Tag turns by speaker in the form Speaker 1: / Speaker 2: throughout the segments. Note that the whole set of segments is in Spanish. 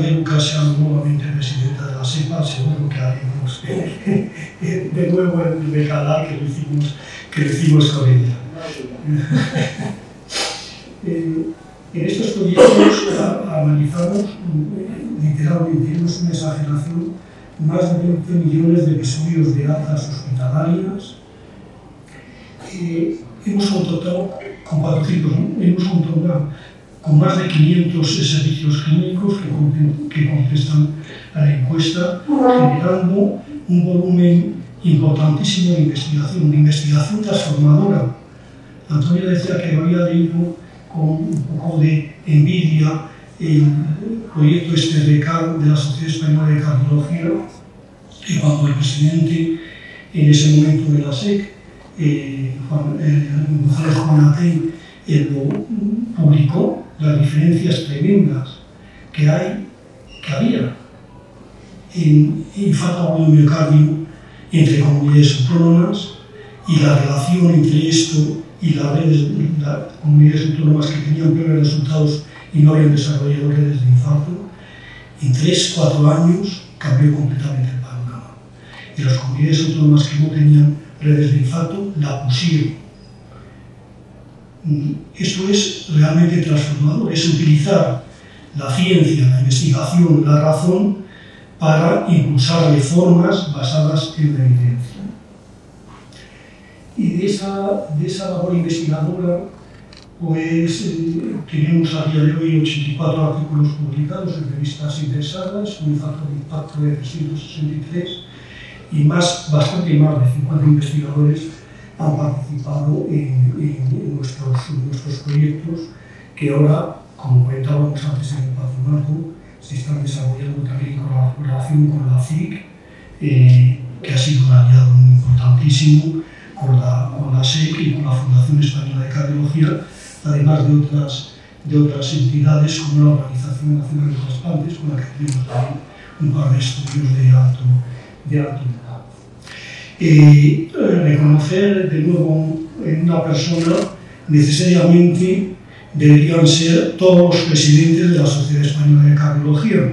Speaker 1: de Lucas sea nuevamente presidenta de la SEPA, seguro que haremos de nuevo el recalar que lo hicimos con ella. En estos proyectos analizamos literalmente, no es una exageración, más de 20 millones de episodios de altas hospitalarias. Hemos contactado con 400, hemos contado con más de 500 servicios clínicos que contestan a la encuesta, generando un volumen importantísimo de investigación transformadora. Antonio decía que había leído con un poco de envidia el proyecto RECAR de la Sociedad Española de Cardiología, que cuando el presidente en ese momento de la SEC, González Juanatey, lo publicó, las diferencias tremendas que había en infarto agudo de miocardio entre comunidades autónomas y la relación entre esto y las comunidades autónomas que tenían peores resultados y no habían desarrollado redes de infarto. En 3-4 años cambió completamente el panorama. Y las comunidades autónomas que no tenían redes de infarto la pusieron. Esto es realmente transformador, es utilizar la ciencia, la investigación, la razón para impulsar reformas basadas en la evidencia. Y de esa labor investigadora, pues tenemos a día de hoy 84 artículos publicados en revistas interesadas, un factor de impacto de 363 y bastante más de 50 investigadores han participado en nuestros proyectos, que ahora, como comentábamos antes en el patronato, se están desarrollando también en colaboración con la CIC, que ha sido un aliado muy importantísimo, con la SEC y con la Fundación Española de Cardiología, además de otras entidades como la Organización Nacional de Trasplantes, con la que tenemos también un par de estudios de alto nivel. Reconocer de nuevo en una persona necesariamente deberían ser todos los presidentes de la Sociedad Española de Cardiología,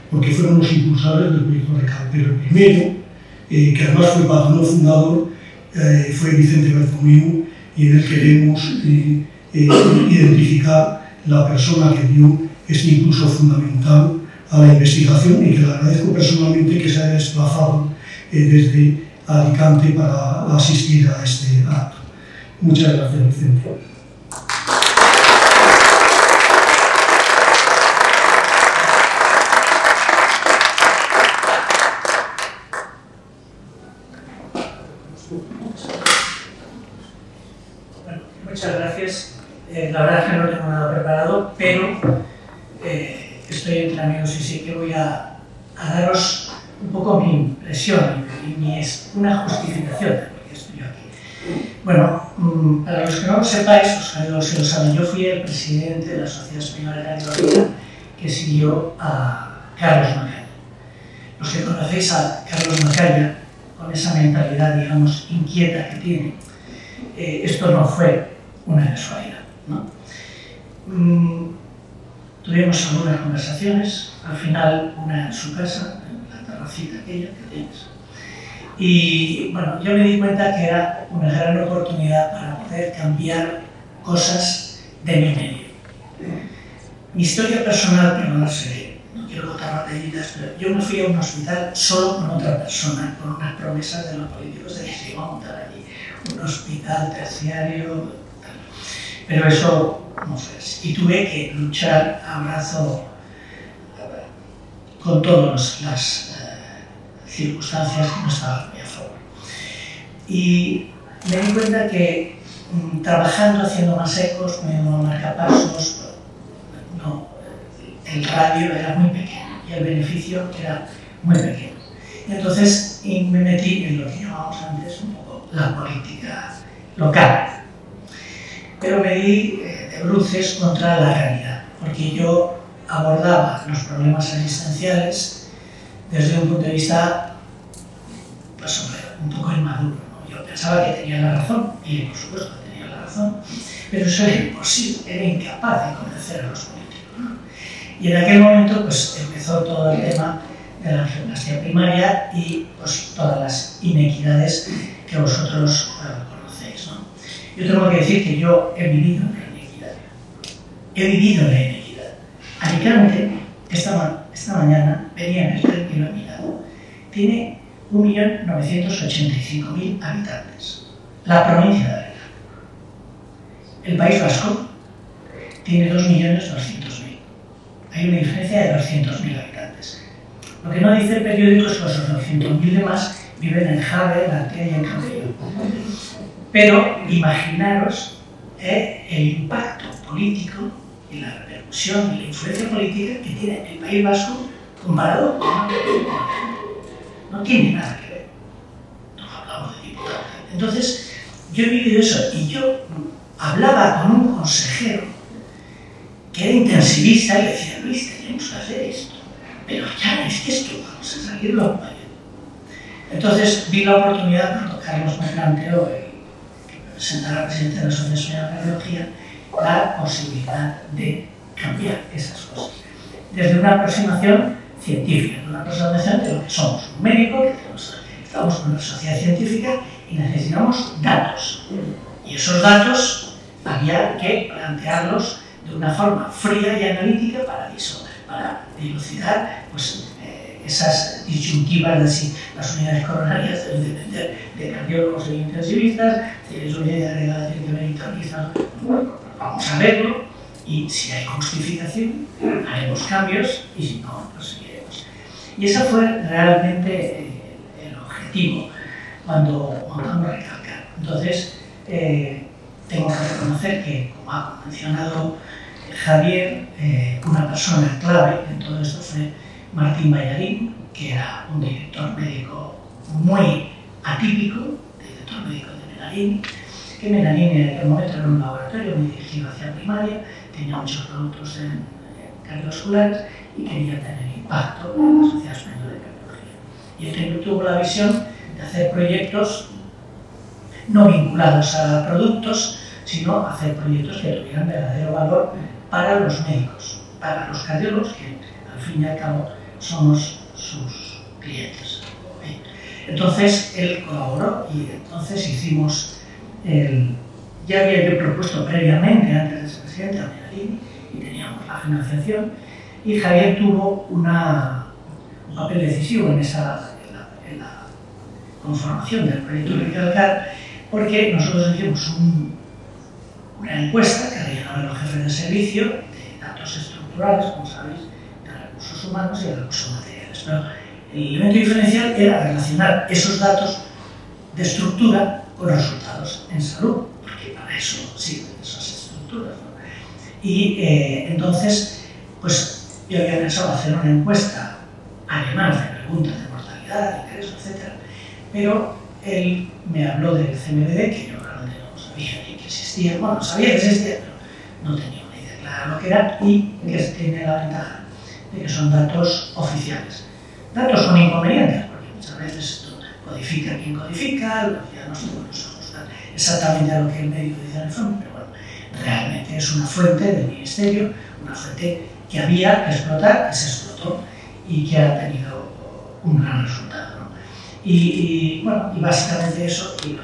Speaker 1: porque fueron los impulsores del proyecto RECAR. Pero el primero, que además fue patrono fundador, fue Vicente Bertomeu, y en él queremos identificar la persona que dio este impulso fundamental a la investigación y que le agradezco personalmente que se haya desplazado desde Alicante para asistir a este acto. Muchas gracias, Vicente.
Speaker 2: Bueno, muchas gracias. La verdad es que no tengo nada preparado, pero estoy entre amigos y sí que voy a daros un poco mi impresión y una justificación de por qué estoy aquí. Bueno, para los que no lo sepáis, si lo saben, yo fui el presidente de la Sociedad Española de Cardiología que siguió a Carlos Macaya. Los que conocéis a Carlos Macaya, con esa mentalidad, digamos, inquieta que tiene, esto no fue una casualidad, ¿no? Tuvimos algunas conversaciones, al final una en su casa, en la terracita aquella que tienes. Y bueno, yo me di cuenta que era una gran oportunidad para poder cambiar cosas de mi medio. Mi historia personal, pero no sé, no quiero contar batallitas, pero yo me fui a un hospital solo con otra persona, con unas promesas de los políticos de que se iba a montar allí un hospital terciario, pero eso no fue así. Y tuve que luchar a brazo con todas las circunstancias que no estaban a mi favor. Y me di cuenta que trabajando, haciendo más ecos, poniendo marcapasos, el radio era muy pequeño y el beneficio era muy pequeño. Y entonces me metí en lo que llamábamos antes un poco la política local. Pero me di de bruces contra la realidad, porque yo abordaba los problemas asistenciales desde un punto de vista, pues hombre, un poco inmaduro, ¿no? Yo pensaba que tenía la razón, y por supuesto que tenía la razón, pero eso era imposible, era incapaz de convencer a los políticos, ¿no? Y en aquel momento pues, empezó todo el tema de la gimnasia primaria y pues, todas las inequidades que vosotros conocéis, ¿no? Yo tengo que decir que yo he vivido la inequidad. He vivido la inequidad. Alicante, esta mañana, venía en el tren y lo he mirado. Tiene 1.985.000 habitantes. La provincia de Alicante. El País Vasco tiene 2.200.000. Hay una diferencia de 200.000 habitantes. Lo que no dice el periódico es que los 200.000 demás viven en Jave, en Artea y en Campello. Pero imaginaros el impacto político y la repercusión y la influencia política que tiene el País Vasco comparado con una provincia. No tiene nada que ver. No hablamos de diputados. Entonces, yo he vivido eso y yo hablaba con un consejero que era intensivista y le decía, Luis, tenemos que hacer esto. Pero ya es que esto vamos a salirlo a mayor. Entonces vi la oportunidad cuando Carlos me planteó que me presentara presidente de la Asociación de Cardiología la posibilidad de cambiar esas cosas. Desde una aproximación científica, una aproximación de lo que somos, un médico, que estamos en una sociedad científica y necesitamos datos. Y esos datos había que plantearlos de una forma fría y analítica para dilucidar pues, esas disyuntivas de si las unidades coronarias deben depender de cardiólogos e intensivistas, si es unidad agregada de meritorista. Bueno, vamos a verlo y si hay justificación haremos cambios y si no, pues seguiremos. Y ese fue realmente el objetivo cuando montamos Recalcar. Entonces, tengo que reconocer que, como ha mencionado Javier, una persona clave en todo esto fue Martín Ballarín, que era un director médico muy atípico, director médico de Menarini, que Menarini en aquel momento era un laboratorio muy dirigido hacia primaria, tenía muchos productos en cardiovasculares y quería tener impacto en la Sociedad Española de Cardiología. Y él tuvo la visión de hacer proyectos no vinculados a productos, sino hacer proyectos que tuvieran verdadero valor para los médicos, para los cardiólogos, que al fin y al cabo somos sus clientes. ¿Bien? Entonces él colaboró y entonces hicimos ya había yo propuesto previamente, antes de ser presidente, a Menarini, y teníamos la financiación, y Javier tuvo un papel decisivo en la conformación del proyecto de Recalcar, porque nosotros hicimos una encuesta que rellenaban los jefes de servicio de datos estructurales, como sabéis, de recursos humanos y de recursos materiales. Pero el elemento diferencial era relacionar esos datos de estructura con resultados en salud, porque para eso sirven esas estructuras, ¿no? Y entonces, pues yo había pensado hacer una encuesta, además de preguntas de mortalidad, ingresos, etc. Pero él me habló del CMDD, que yo realmente no sabía ni que existía. Bueno, sabía que existía, pero no tenía una idea clara de lo que era, y que tiene la ventaja de que son datos oficiales. Datos con inconvenientes, porque muchas veces esto codifica quien codifica, ya no se puede ajustar exactamente a lo que el médico dice en el fondo, pero bueno, realmente es una fuente del ministerio, una fuente que había que explotar, que se explotó y que ha tenido un gran resultado, ¿no? Y bueno, y básicamente eso y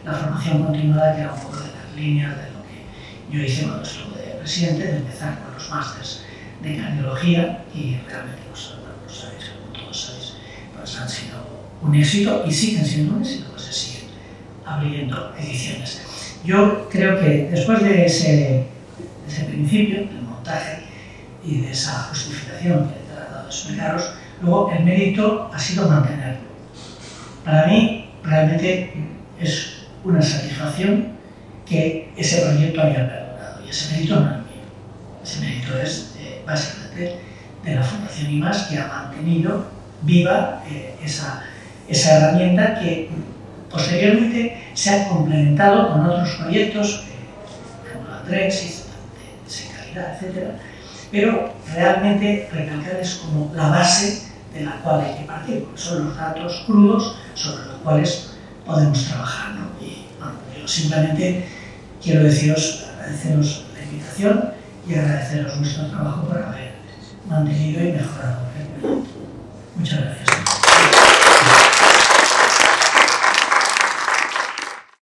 Speaker 2: la formación continuada, que era un poco de las líneas de lo que yo hice cuando estuve de presidente, de empezar con los másters de cardiología, y realmente pues, bueno, pues sabéis, como todos sabéis, pues han sido un éxito y siguen siendo un éxito, pues se siguen abriendo ediciones. Yo creo que después de ese principio, del montaje y de esa justificación que he tratado de explicaros, luego el mérito ha sido mantenerlo. Para mí, realmente es una satisfacción que ese proyecto haya perdurado, y ese mérito no es mío. Ese mérito es básicamente de la Fundación IMAS, que ha mantenido viva esa herramienta que posteriormente se ha complementado con otros proyectos, como la Drexis, de Secalidad, etc. Pero realmente Recalcar es como la base de la cual hay que partir, porque son los datos crudos sobre los cuales podemos trabajar, ¿no? Y bueno, yo simplemente quiero agradeceros la invitación y agradeceros nuestro trabajo por haber mantenido y mejorado.